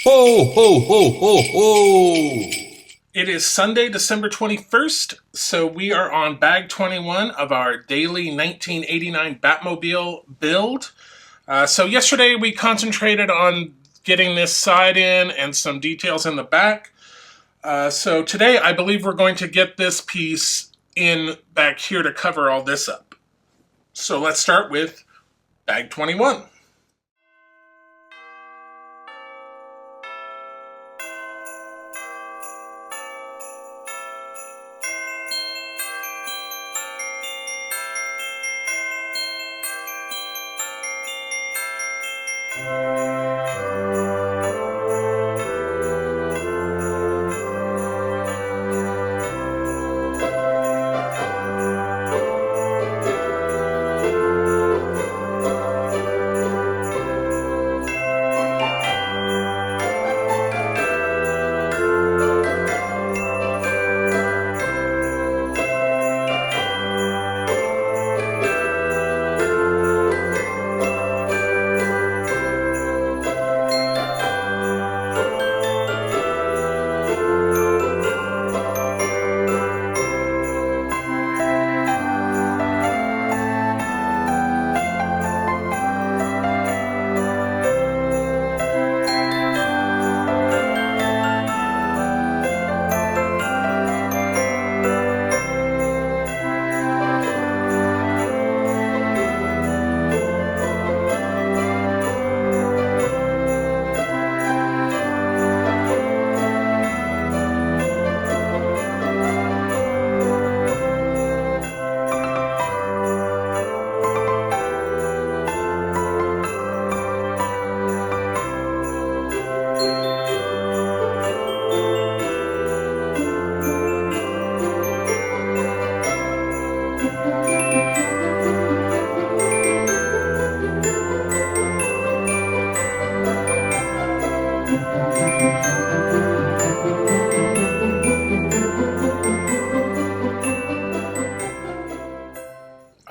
Ho, ho, ho, ho, ho! It is Sunday, December 21st, so we are on bag 21 of our daily 1989 Batmobile build. So yesterday we concentrated on getting this side in and some details in the back. So today I believe we're going to get this piece in back here to cover all this up. So let's start with bag 21.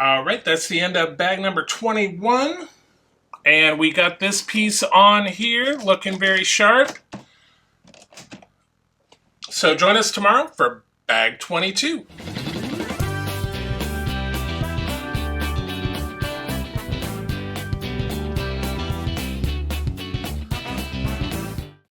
All right, that's the end of bag number 21. And we got this piece on here looking very sharp. So join us tomorrow for bag 22.